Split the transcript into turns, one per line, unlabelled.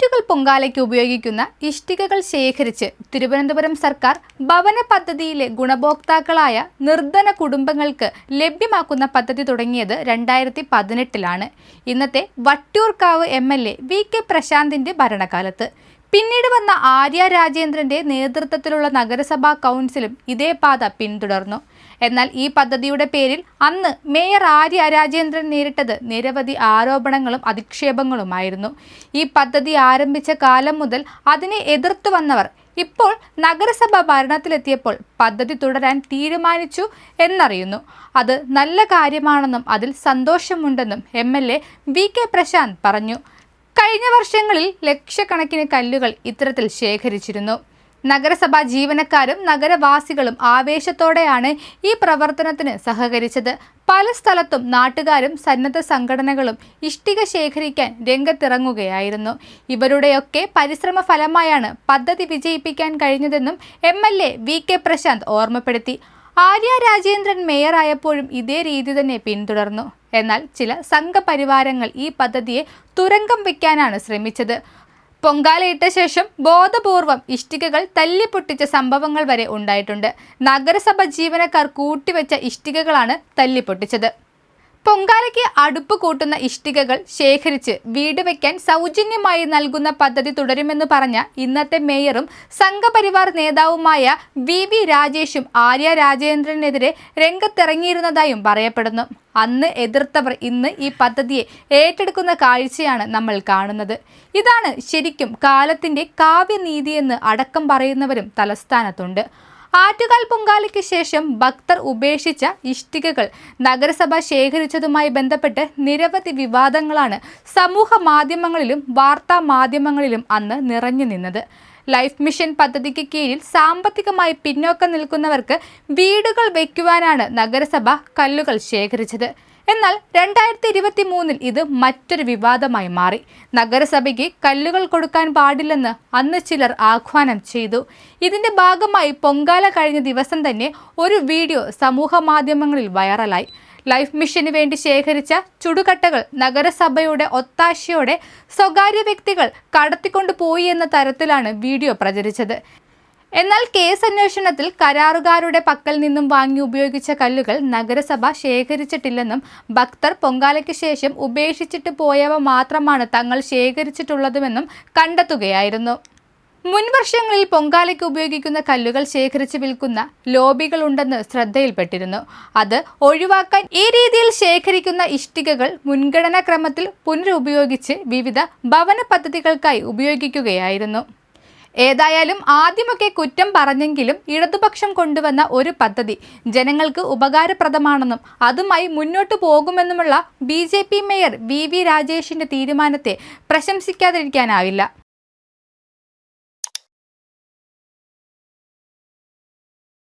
ആറ്റുകൾ പൊങ്കാലയ്ക്ക് ഉപയോഗിക്കുന്ന ഇഷ്ടികകൾ ശേഖരിച്ച് തിരുവനന്തപുരം സർക്കാർ ഭവന പദ്ധതിയിലെ ഗുണഭോക്താക്കളായ നിർധന കുടുംബങ്ങൾക്ക് ലഭ്യമാക്കുന്ന പദ്ധതി തുടങ്ങിയത് 2018-ലാണ്. ഇന്നത്തെ വട്ടിയൂർക്കാവ് MLA VK പ്രശാന്തിന്റെ ഭരണകാലത്ത്. പിന്നീട് വന്ന ആര്യ രാജേന്ദ്രന്റെ നേതൃത്വത്തിലുള്ള നഗരസഭാ കൗൺസിലും ഇതേ പാത പിന്തുടർന്നു. എന്നാൽ ഈ പദ്ധതിയുടെ പേരിൽ അന്ന് മേയർ ആര്യ രാജേന്ദ്രൻ നേരിട്ടത് നിരവധി ആരോപണങ്ങളും അധിക്ഷേപങ്ങളുമായിരുന്നു. ഈ പദ്ധതി ആരംഭിച്ച കാലം മുതൽ അതിനെ എതിർത്തു വന്നവർ ഇപ്പോൾ നഗരസഭ ഭരണത്തിലെത്തിയപ്പോൾ പദ്ധതി തുടരാൻ തീരുമാനിച്ചു എന്നറിയുന്നു. അത് നല്ല കാര്യമാണെന്നും അതിൽ സന്തോഷമുണ്ടെന്നും MLA VK പ്രശാന്ത് പറഞ്ഞു. കഴിഞ്ഞ വർഷങ്ങളിൽ ലക്ഷക്കണക്കിന് കല്ലുകൾ ഇത്തരത്തിൽ ശേഖരിച്ചിരുന്നു. നഗരസഭാ ജീവനക്കാരും നഗരവാസികളും ആവേശത്തോടെയാണ് ഈ പ്രവർത്തനത്തിന് സഹകരിച്ചത്. പല സ്ഥലത്തും നാട്ടുകാരും സന്നദ്ധ സംഘടനകളും ഇഷ്ടിക ശേഖരിക്കാൻ രംഗത്തിറങ്ങുകയായിരുന്നു. ഇവരുടെയൊക്കെ പരിശ്രമ ഫലമായാണ് പദ്ധതി വിജയിപ്പിക്കാൻ കഴിഞ്ഞതെന്നും MLA VK പ്രശാന്ത് ഓർമ്മപ്പെടുത്തി. ആര്യ രാജേന്ദ്രൻ മേയറായപ്പോഴും ഇതേ രീതി തന്നെ പിന്തുടർന്നു. എന്നാൽ ചില സംഘപരിവാരങ്ങൾ ഈ പദ്ധതിയെ തുരങ്കം വയ്ക്കാനാണ് ശ്രമിച്ചത്. പൊങ്കാലയിട്ട ശേഷം ബോധപൂർവം ഇഷ്ടികകൾ തല്ലിപ്പൊട്ടിച്ച സംഭവങ്ങൾ വരെ ഉണ്ടായിട്ടുണ്ട്. നഗരസഭ ജീവനക്കാർ കൂട്ടിവെച്ച ഇഷ്ടികകളാണ് തല്ലിപ്പൊട്ടിച്ചത്. പൊങ്കാലയ്ക്ക് അടുപ്പ് കൂട്ടുന്ന ഇഷ്ടികകൾ ശേഖരിച്ച് വീട് വയ്ക്കാൻ സൗജന്യമായി നൽകുന്ന പദ്ധതി തുടരുമെന്ന് പറഞ്ഞ ഇന്നത്തെ മേയറും സംഘപരിവാർ നേതാവുമായ VV രാജേഷും ആര്യ രാജേന്ദ്രനെതിരെ രംഗത്തിറങ്ങിയിരുന്നതായും പറയപ്പെടുന്നു. അന്ന് എതിർത്തവർ ഇന്ന് ഈ പദ്ധതിയെ ഏറ്റെടുക്കുന്ന കാഴ്ചയാണ് നമ്മൾ കാണുന്നത്. ഇതാണ് ശരിക്കും കാലത്തിന്റെ കാവ്യനീതിയെന്ന് അടക്കം പറയുന്നവരും തലസ്ഥാനത്തുണ്ട്. ആറ്റുകാൽ പൊങ്കാലയ്ക്ക് ശേഷം ഭക്തർ ഉപേക്ഷിച്ച ഇഷ്ടികകൾ നഗരസഭ ശേഖരിച്ചതുമായി ബന്ധപ്പെട്ട് നിരവധി വിവാദങ്ങളാണ് സമൂഹ മാധ്യമങ്ങളിലും വാർത്താ മാധ്യമങ്ങളിലും അന്ന് നിറഞ്ഞു നിന്നത്. ലൈഫ് മിഷൻ പദ്ധതിക്ക് കീഴിൽ സാമ്പത്തികമായി പിന്നോക്കം നിൽക്കുന്നവർക്ക് വീടുകൾ വയ്ക്കുവാനാണ് നഗരസഭ കല്ലുകൾ ശേഖരിച്ചത്. എന്നാൽ 2023-ൽ ഇത് മറ്റൊരു വിവാദമായി മാറി. നഗരസഭയ്ക്ക് കല്ലുകൾ കൊടുക്കാൻ പാടില്ലെന്ന് അന്ന് ചിലർ ആഹ്വാനം ചെയ്തു. ഇതിന്റെ ഭാഗമായി പൊങ്കാല കഴിഞ്ഞ ദിവസം തന്നെ ഒരു വീഡിയോ സമൂഹ മാധ്യമങ്ങളിൽ വൈറലായി. ലൈഫ് മിഷന് വേണ്ടി ശേഖരിച്ച ചുടുകട്ടകൾ നഗരസഭയുടെ ഒത്താശയോടെ സ്വകാര്യ വ്യക്തികൾ കടത്തിക്കൊണ്ടുപോയി എന്ന തരത്തിലാണ് വീഡിയോ പ്രചരിച്ചത്. എന്നാൽ കേസ് അന്വേഷണത്തിൽ കരാറുകാരുടെ പക്കൽ നിന്നും വാങ്ങി ഉപയോഗിച്ച കല്ലുകൾ നഗരസഭ ശേഖരിച്ചിട്ടില്ലെന്നും ഭക്തർ പൊങ്കാലയ്ക്ക് ശേഷം ഉപേക്ഷിച്ചിട്ട് പോയവ മാത്രമാണ് തങ്ങൾ ശേഖരിച്ചിട്ടുള്ളതുമെന്നും കണ്ടെത്തുകയായിരുന്നു. മുൻവർഷങ്ങളിൽ പൊങ്കാലയ്ക്ക് ഉപയോഗിക്കുന്ന കല്ലുകൾ ശേഖരിച്ച് വിൽക്കുന്ന ലോബികളുണ്ടെന്ന് ശ്രദ്ധയിൽപ്പെട്ടിരുന്നു. അത് ഒഴിവാക്കാൻ ഈ രീതിയിൽ ശേഖരിക്കുന്ന ഇഷ്ടികകൾ മുൻഗണനാ ക്രമത്തിൽ പുനരുപയോഗിച്ച് വിവിധ ഭവന പദ്ധതികൾക്കായി ഉപയോഗിക്കുകയായിരുന്നു. ഏതായാലും ആദ്യമൊക്കെ കുറ്റം പറഞ്ഞെങ്കിലും ഇടതുപക്ഷം കൊണ്ടുവന്ന ഒരു പദ്ധതി ജനങ്ങൾക്ക് ഉപകാരപ്രദമാണെന്നും അതുമായി മുന്നോട്ടു പോകുമെന്നുമുള്ള BJP മേയർ VV രാജേഷിന്റെ തീരുമാനത്തെ പ്രശംസിക്കാതിരിക്കാനാവില്ല.